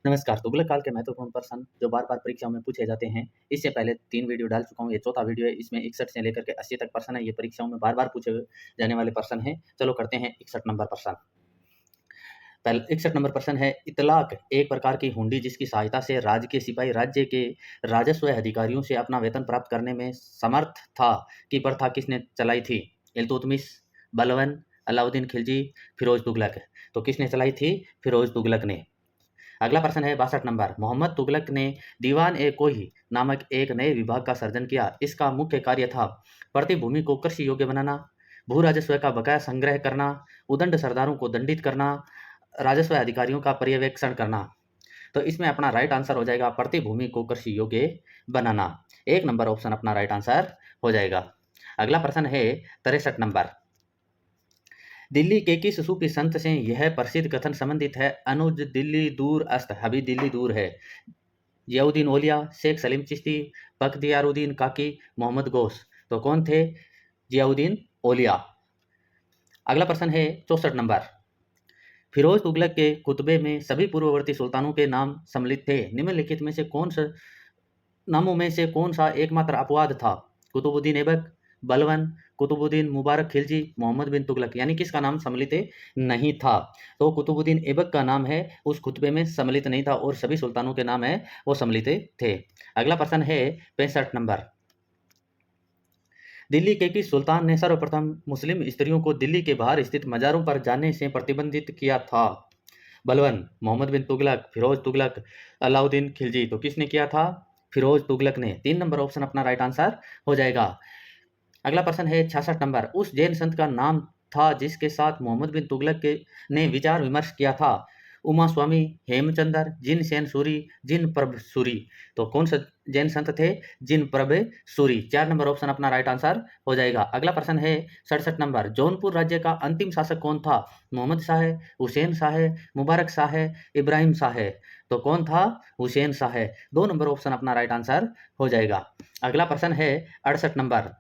नमस्कार। तुगलक काल के महत्वपूर्ण प्रश्न जो बार-बार परीक्षाओं में पूछे जाते हैं। इससे पहले 3 वीडियो डाल चुका हूँ, ये चौथा वीडियो है। इसमें 61 से लेकर के 80 तक प्रश्न है। ये परीक्षाओं में बार-बार पूछे जाने वाले प्रश्न हैं। चलो करते हैं 61 नंबर प्रश्न। पहले 61 नंबर प्रश्न है, इतलाक एक प्रकार की हुंडी जिसकी सहायता से राज्य के सिपाही राज्य के राजस्व अधिकारियों से अपना वेतन प्राप्त करने में समर्थ था की प्रथा किसने चलाई थी? इल्तुतमिश, बलबन, अलाउद्दीन खिलजी, फिरोज तुगलक। तो किसने चलाई थी? फिरोज तुगलक ने। अगला प्रश्न है 62 नंबर, मोहम्मद तुगलक ने दीवान-ए-कोही नामक एक नए विभाग का सृजन किया। इसका मुख्य कार्य था प्रतिभूमि को कृषि योग्य बनाना, भू राजस्व का बकाया संग्रह करना, उदंड सरदारों को दंडित करना, राजस्व अधिकारियों का पर्यवेक्षण करना। तो इसमें अपना राइट आंसर हो जाएगा प्रतिभूमि को कृषि योग्य बनाना। 1 नंबर ऑप्शन अपना राइट आंसर हो जाएगा। अगला प्रश्न है 63 नंबर, दिल्ली के किस सूफी संत से यह प्रसिद्ध कथन संबंधित है? अनुज दिल्ली दूर अस्त, अभी दिल्ली दूर है। जियाउद्दीन औलिया, शेख सलीम चिश्ती, बख्तियारुद्दीन काकी, मोहम्मद गौस। तो कौन थे? जियाउद्दीन औलिया। अगला प्रश्न है 64 नंबर, फिरोज तुगलक के कुतबे में सभी पूर्ववर्ती सुल्तानों के नाम सम्मिलित थे। निम्नलिखित में से नामों में से कौन सा एकमात्र अपवाद था? कुतुबुद्दीन ऐबक, बलबन, कुतुबुद्दीन मुबारक खिलजी, मोहम्मद बिन तुगलक। यानी किसका नाम सम्मिलित नहीं था? तो कुतुबुद्दीन ऐबक का नाम है उस खुतबे में सम्मिलित नहीं था और सभी सुल्तानों के नाम है वो सम्मिलित थे। अगला प्रश्न है 65 नंबर, दिल्ली के किस सुल्तान ने सर्वप्रथम मुस्लिम स्त्रियों को दिल्ली के बाहर स्थित मजारों पर जाने से प्रतिबंधित किया था? बलबन, मोहम्मद बिन तुगलक, फिरोज तुगलक, अलाउद्दीन खिलजी। तो किसने किया था? फिरोज तुगलक ने। 3 नंबर ऑप्शन अपना राइट आंसर हो जाएगा। अगला प्रश्न है 66 नंबर, उस जैन संत का नाम था जिसके साथ मोहम्मद बिन तुगलक ने विचार विमर्श किया था? उमा स्वामी, हेमचंद्र, जिन सेन सूरी, जिन प्रभ सूरी। तो कौन सा जैन संत थे? जिन प्रभ सूरी। 4 नंबर ऑप्शन अपना राइट आंसर हो जाएगा। अगला प्रश्न है 67 नंबर, जौनपुर राज्य का अंतिम शासक कौन था? मोहम्मद शाह, हुसैन शाह, मुबारक शाह, इब्राहिम शाह। तो कौन था? हुसैन शाह। 2 नंबर ऑप्शन अपना राइट आंसर हो जाएगा। अगला प्रश्न है 68 नंबर,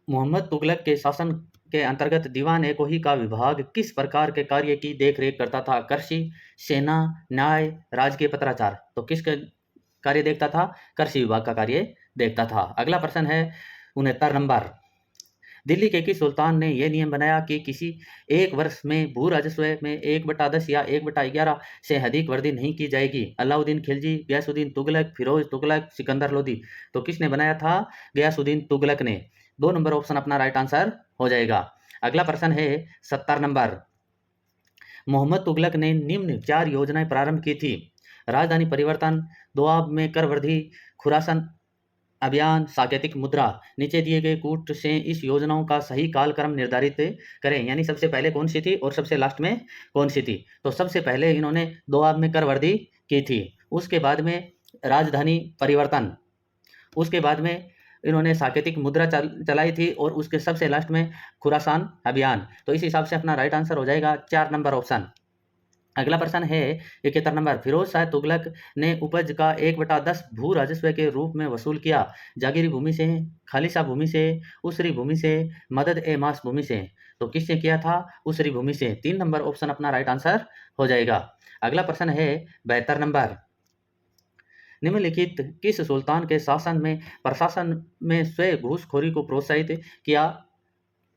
मोहम्मद तुगलक के शासन के अंतर्गत दीवान-ए-कोही का विभाग किस प्रकार के कार्य की देखरेख करता था? कृषि, सेना, न्याय, राजकीय पत्राचार। तो किसका कार्य देखता था? कृषि विभाग का कार्य देखता था। अगला प्रश्न है 69 नंबर, दिल्ली के किस सुल्तान ने यह नियम बनाया कि किसी एक वर्ष में भू राजस्व में 1/10 या 1/11 से अधिक वृद्धि नहीं की जाएगी? अलाउद्दीन खिलजी, गयासुद्दीन तुगलक, फिरोज तुगलक, सिकंदर लोदी। तो किसने बनाया था? गयासुद्दीन तुगलक ने। 2 नंबर ऑप्शन अपना राइट आंसर हो जाएगा। अगला प्रश्न है 70 नंबर, मोहम्मद तुगलक ने निम्न 4 योजनाएं प्रारंभ की थी? राजधानी परिवर्तन, दोआब में कर वृद्धि, खुरासन अभियान, सांकेतिक मुद्रा। नीचे दिए गए कूट से इस योजनाओं का सही कालक्रम निर्धारित करें। यानी सबसे पहले कौन सी थी और सबसे लास्ट में कौन सी थी? तो सबसे पहले इन्होंने दोआब में कर वृद्धि की थी, उसके बाद में राजधानी परिवर्तन, उसके बाद में इन्होंने सांकेतिक मुद्रा चलाई थी और उसके सबसे लास्ट में खुरासान अभियान। तो इस हिसाब से अपना राइट आंसर हो जाएगा 4 नंबर ऑप्शन। अगला प्रश्न है 71 नंबर, फिरोज शाह तुगलक ने उपज का 1/10 भू राजस्व के रूप में वसूल किया? जागीरी भूमि से, खालिसा भूमि से, उसरी भूमि से, मदद-ए-मास भूमि से। तो किससे किया था? उसरी भूमि से। 3 नंबर ऑप्शन अपना राइट आंसर हो जाएगा। अगला प्रश्न है 72 नंबर, निम्नलिखित किस सुल्तान के शासन में प्रशासन में स्वयं घूसखोरी को प्रोत्साहित किया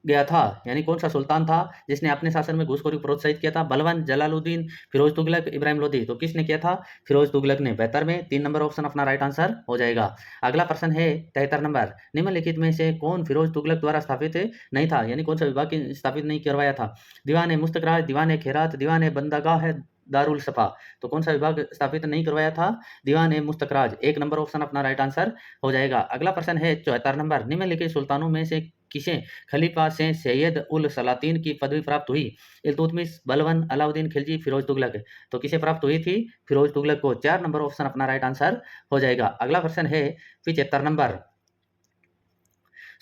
गया था? यानी कौन सा सुल्तान था जिसने अपने शासन में घूसखोरी को प्रोत्साहित किया था? बलबन, जलालुद्दीन, फिरोज तुगलक, इब्राहिम लोदी। तो किसने किया था? फिरोज तुगलक ने। 72 में 3 नंबर ऑप्शन अपना राइट आंसर हो जाएगा। अगला प्रश्न है 73 नंबर, निम्नलिखित में से कौन फिरोज तुगलक द्वारा स्थापित नहीं था? यानी कौन सा विभाग स्थापित नहीं करवाया था? दीवान-ए-मुस्तखराज, दीवान-ए-खैरात, दीवान-ए-बंदगाह, दारुल सफा। तो कौन सा विभाग स्थापित नहीं करवाया था? दीवान-ए-मुस्तखराज। 1 नंबर ऑप्शन अपना राइट आंसर हो जाएगा। अगला प्रश्न है 74 नंबर, निम्नलिखित सुल्तानों में से किसे खलीफा से सैयद उल सलातीन की पदवी प्राप्त हुई? इल्तुतमिश, बलबन, अलाउद्दीन खिलजी, फिरोज तुगलक। तो किसे प्राप्त हुई थी? फिरोज तुगलक को। 4 नंबर ऑप्शन अपना राइट आंसर हो जाएगा। अगला प्रश्न है 75 नंबर,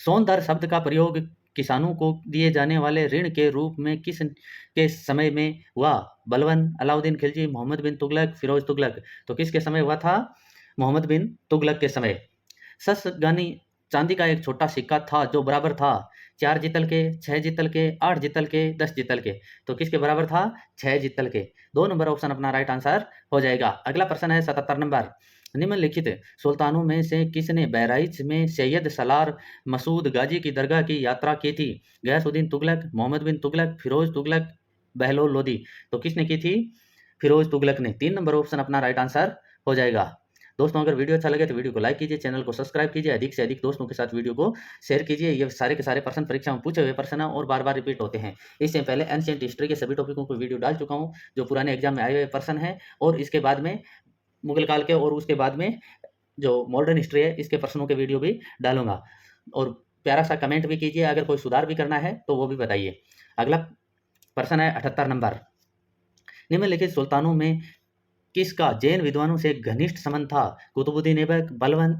सोन दर शब्द का प्रयोग किसानों को दिए जाने वाले ऋण के रूप में किस के समय में हुआ? बलबन, अलाउद्दीन खिलजी, मोहम्मद बिन तुगलक, फिरोज तुगलक। तो किसके समय हुआ था? मोहम्मद बिन तुगलक के समय। शस्त्रगानी चांदी का एक छोटा सिक्का था जो बराबर था 4 जितल के, 6 जितल के, 8 जितल के, 10 जितल के। तो किसके बराबर था? 6 जितल के। 2 नंबर ऑप्शन अपना राइट आंसर हो जाएगा। अगला प्रश्न है 77 नंबर। निम्नलिखित सुल्तानों में से किसने बहराइच में सैयद सलार मसूद गाजी की दरगाह की यात्रा की थी? गयासुद्दीन तुगलक, मोहम्मद बिन तुगलक, फिरोज तुगलक, बहलोल लोदी। तो किसने की थी? फिरोज तुगलक ने। 3 नंबर ऑप्शन अपना राइट आंसर हो जाएगा। दोस्तों अगर वीडियो अच्छा लगे तो वीडियो को लाइक कीजिए, चैनल को सब्सक्राइब कीजिए, अधिक से अधिक दोस्तों के साथ वीडियो को शेयर कीजिए। ये सारे के सारे प्रश्न परीक्षा में पूछे हुए प्रश्न हैं और बार बार रिपीट होते हैं। इससे पहले एंशिएंट हिस्ट्री के सभी टॉपिकों को वीडियो डाल चुका हूँ जो पुराने एग्जाम में आए हुए प्रश्न हैं, और इसके बाद में मुगल काल के और उसके बाद में जो मॉडर्न हिस्ट्री है इसके प्रश्नों के वीडियो भी डालूंगा। और प्यारा सा कमेंट भी कीजिए, अगर कोई सुधार भी करना है तो वो भी बताइए। अगला प्रश्न है 78 नंबर। निम्नलिखित सुल्तानों में किसका जैन विद्वानों से घनिष्ठ संबंध था? कुतुबुद्दीन ऐबक, बलबन,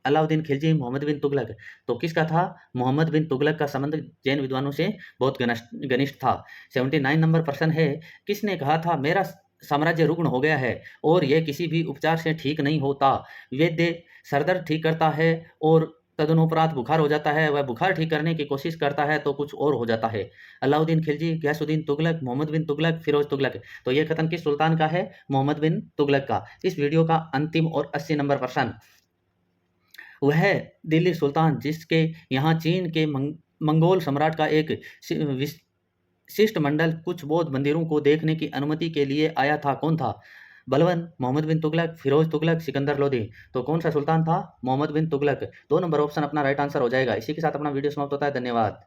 अलाउद्दीन खिलजी, मोहम्मद बिन तुगलक। तो किसका था? मोहम्मद बिन तुगलक का संबंध जैन विद्वानों से बहुत घनिष्ठ था। 79 नंबर प्रश्न है, किसने कहा था मेरा साम्राज्य रुग्ण हो गया है और यह किसी भी उपचार से ठीक नहीं होता? वैद्य सरदर्द ठीक करता है और तदनुपरांत बुखार हो जाता है, वह बुखार ठीक करने की कोशिश करता है तो कुछ और हो जाता है। अलाउद्दीन खिलजी, गयासुद्दीन तुगलक, मोहम्मद बिन तुगलक, फिरोज तुगलक। तो ये कथन किस सुल्तान का है? मोहम्मद बिन तुगलक का। इस वीडियो का अंतिम और 80 नंबर प्रश्न, वह दिल्ली सुल्तान जिसके यहाँ चीन के मंगोल सम्राट का एक शिष्टमंडल कुछ बौद्ध मंदिरों को देखने की अनुमति के लिए आया था, कौन था? बलबन, मोहम्मद बिन तुगलक, फिरोज तुगलक, सिकंदर लोदी। तो कौन सा सुल्तान था? मोहम्मद बिन तुगलक। 2 नंबर ऑप्शन अपना राइट आंसर हो जाएगा। इसी के साथ अपना वीडियो समाप्त होता है। धन्यवाद।